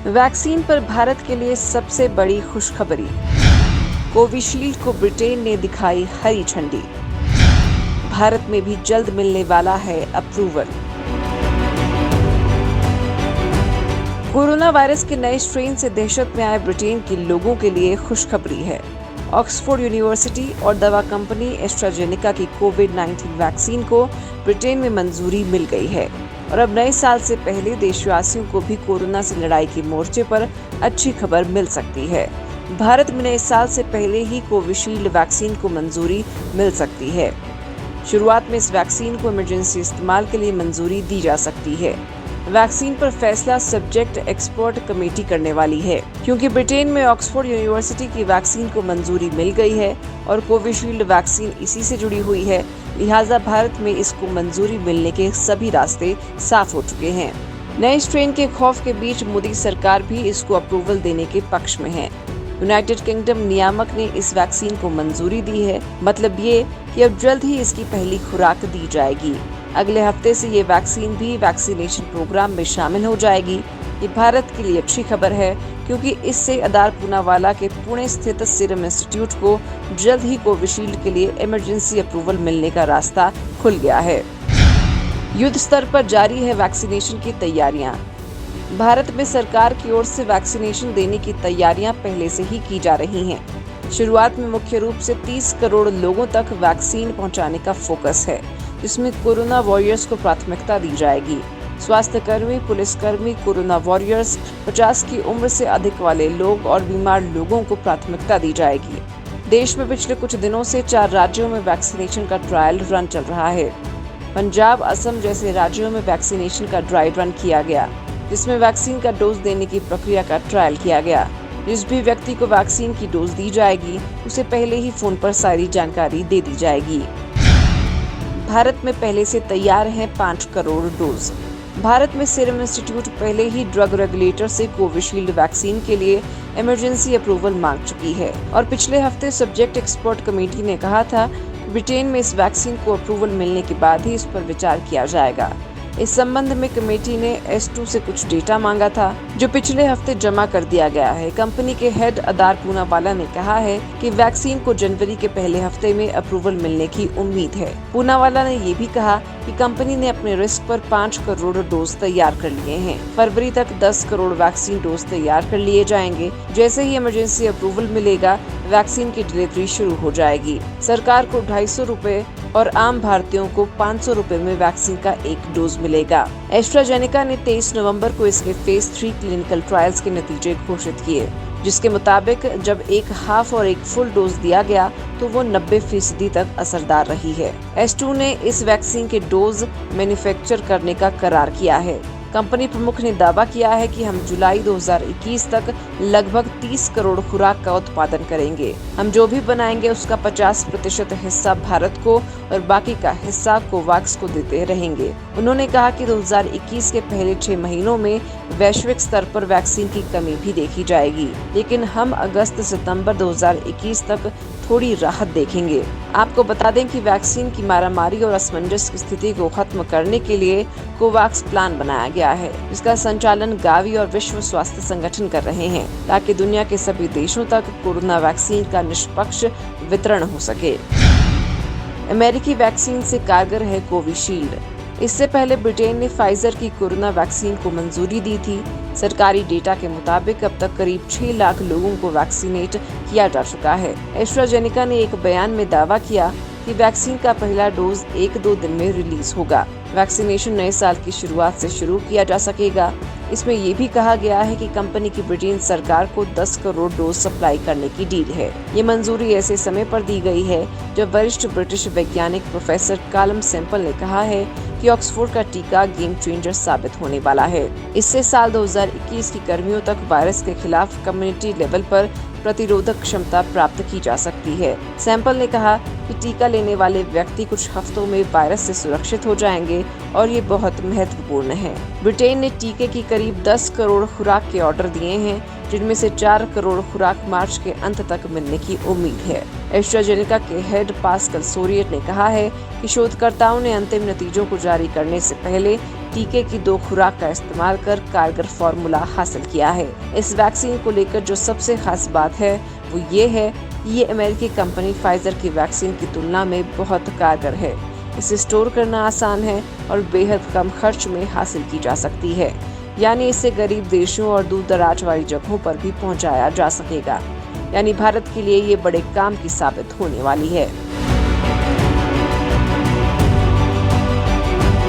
Vaccine पर भारत के लिए सबसे बड़ी खुशखबरी। कोविशील्ड को ब्रिटेन ने दिखाई हरी झंडी। भारत में भी जल्द मिलने वाला है अप्रूवल। कोरोना वायरस के नए स्ट्रेन से दहशत में आए ब्रिटेन के लोगों के लिए खुशखबरी है। ऑक्सफोर्ड यूनिवर्सिटी और दवा कंपनी एस्ट्राजेनेका की कोविड-19 वैक्सीन को ब्रिटेन में मंजूरी मिल गई है और अब नए साल से पहले देशवासियों को भी कोरोना से लड़ाई के मोर्चे पर अच्छी खबर मिल सकती है। भारत में नए साल से पहले ही कोविशील्ड वैक्सीन को मंजूरी मिल सकती है। शुरुआत में इस वैक्सीन को इमरजेंसी इस्तेमाल के लिए मंजूरी दी जा सकती है। वैक्सीन पर फैसला सब्जेक्ट एक्सपर्ट कमेटी करने वाली है, क्योंकि ब्रिटेन में ऑक्सफोर्ड यूनिवर्सिटी की वैक्सीन को मंजूरी मिल गई है और कोविशील्ड वैक्सीन इसी से जुड़ी हुई है। लिहाजा भारत में इसको मंजूरी मिलने के सभी रास्ते साफ हो चुके हैं। नए स्ट्रेन के खौफ के बीच मोदी सरकार भी इसको अप्रूवल देने के पक्ष में है। यूनाइटेड किंगडम नियामक ने इस वैक्सीन को मंजूरी दी है। मतलब ये कि अब जल्द ही इसकी पहली खुराक दी जाएगी। अगले हफ्ते से ये वैक्सीन भी वैक्सीनेशन प्रोग्राम में शामिल हो जाएगी। ये भारत के लिए अच्छी खबर है, क्योंकि इससे अदार पूनावाला के पुणे स्थित सीरम इंस्टीट्यूट को जल्द ही कोविशील्ड के लिए इमरजेंसी अप्रूवल मिलने का रास्ता खुल गया है। युद्ध स्तर पर जारी है वैक्सीनेशन की तैयारियां। भारत में सरकार की ओर से वैक्सीनेशन देने की तैयारियां पहले से ही की जा रही हैं। शुरुआत में मुख्य रूप से 30 करोड़ लोगों तक वैक्सीन पहुंचाने का फोकस है, जिसमें कोरोना वॉरियर्स को प्राथमिकता दी जाएगी। स्वास्थ्य कर्मी, पुलिसकर्मी, कोरोना वॉरियर्स, 50 की उम्र से अधिक वाले लोग और बीमार लोगों को प्राथमिकता दी जाएगी। देश में पिछले कुछ दिनों से 4 राज्यों में वैक्सीनेशन का ट्रायल रन चल रहा है। पंजाब, असम जैसे राज्यों में वैक्सीनेशन का ड्राई रन किया गया, जिसमें वैक्सीन का डोज देने की प्रक्रिया का ट्रायल किया गया। जिस भी व्यक्ति को वैक्सीन की डोज दी जाएगी, उसे पहले ही फोन पर सारी जानकारी दे दी जाएगी। भारत में पहले से तैयार हैं 5 करोड़ डोज। भारत में सीरम इंस्टीट्यूट पहले ही ड्रग रेगुलेटर से कोविशील्ड वैक्सीन के लिए इमरजेंसी अप्रूवल मांग चुकी है और पिछले हफ्ते सब्जेक्ट एक्सपर्ट कमेटी ने कहा था कि ब्रिटेन में इस वैक्सीन को अप्रूवल मिलने के बाद ही इस पर विचार किया जाएगा। इस संबंध में कमेटी ने S2 से कुछ डेटा मांगा था, जो पिछले हफ्ते जमा कर दिया गया है। कंपनी के हेड अदार पूनावाला ने कहा है कि वैक्सीन को जनवरी के पहले हफ्ते में अप्रूवल मिलने की उम्मीद है। पूनावाला ने ये भी कहा कि कंपनी ने अपने रिस्क पर 5 करोड़ डोज तैयार कर लिए हैं। फरवरी तक 10 करोड़ वैक्सीन डोज तैयार कर लिए जाएंगे। जैसे ही इमरजेंसी अप्रूवल मिलेगा, वैक्सीन की डिलीवरी शुरू हो जाएगी। सरकार को 250 रुपए और आम भारतीयों को 500 रुपए में वैक्सीन का एक डोज मिलेगा। एस्ट्राजेनेका ने 23 नवंबर को इसके फेज 3 क्लिनिकल ट्रायल्स के नतीजे घोषित किए, जिसके मुताबिक जब एक हाफ और एक फुल डोज दिया गया तो वो 90% तक असरदार रही है। S2 ने इस वैक्सीन के डोज मैन्युफैक्चर करने का करार किया है। कंपनी प्रमुख ने दावा किया है कि हम जुलाई 2021 तक लगभग 30 करोड़ खुराक का उत्पादन करेंगे। हम जो भी बनाएंगे उसका 50% हिस्सा भारत को और बाकी का हिस्सा कोवैक्स को देते रहेंगे। उन्होंने कहा कि 2021 के पहले 6 महीनों में वैश्विक स्तर पर वैक्सीन की कमी भी देखी जाएगी, लेकिन हम अगस्त-सितंबर 2021 तक थोड़ी राहत देखेंगे। आपको बता दें कि वैक्सीन की मारामारी और असमंजस की स्थिति को खत्म करने के लिए कोवैक्स प्लान बनाया गया है, जिसका संचालन गावी और विश्व स्वास्थ्य संगठन कर रहे हैं, ताकि दुनिया के सभी देशों तक कोरोना वैक्सीन का निष्पक्ष वितरण हो सके। अमेरिकी वैक्सीन से कारगर है कोविशील्ड। इससे पहले ब्रिटेन ने फाइजर की कोरोना वैक्सीन को मंजूरी दी थी। सरकारी डेटा के मुताबिक अब तक करीब 6 लाख लोगों को वैक्सीनेट किया जा चुका है। एस्ट्राजेनेका ने एक बयान में दावा किया कि वैक्सीन का पहला डोज 1-2 दिन में रिलीज होगा। वैक्सीनेशन नए साल की शुरुआत से शुरू किया जा सकेगा। इसमें ये भी कहा गया है कि कंपनी की ब्रिटेन सरकार को 10 करोड़ डोज सप्लाई करने की डील है। ये मंजूरी ऐसे समय पर दी गई है जब वरिष्ठ ब्रिटिश वैज्ञानिक प्रोफेसर कालम सैंपल ने कहा है कि ऑक्सफोर्ड का टीका गेम चेंजर साबित होने वाला है। इससे साल 2021 की गर्मियों तक वायरस के खिलाफ कम्युनिटी लेवल पर प्रतिरोधक क्षमता प्राप्त की जा सकती है। सैंपल ने कहा कि टीका लेने वाले व्यक्ति कुछ हफ्तों में वायरस से सुरक्षित हो जाएंगे और ये बहुत महत्वपूर्ण है। ब्रिटेन ने टीके की करीब 10 करोड़ खुराक के ऑर्डर दिए हैं, जिनमें से 4 करोड़ खुराक मार्च के अंत तक मिलने की उम्मीद है। एस्ट्राजेनेका के हेड पास्कल सोरियट ने कहा है कि शोधकर्ताओं ने अंतिम नतीजों को जारी करने से पहले टीके की 2 खुराक का इस्तेमाल कर कारगर फॉर्मूला हासिल किया है। इस वैक्सीन को लेकर जो सबसे खास बात है वो ये है कि ये अमेरिकी कंपनी फाइजर की वैक्सीन की तुलना में बहुत कारगर है। इसे स्टोर करना आसान है और बेहद कम खर्च में हासिल की जा सकती है, यानी इसे गरीब देशों और दूर दराज वाली जगहों पर भी पहुंचाया जा सकेगा। यानी भारत के लिए ये बड़े काम की साबित होने वाली है।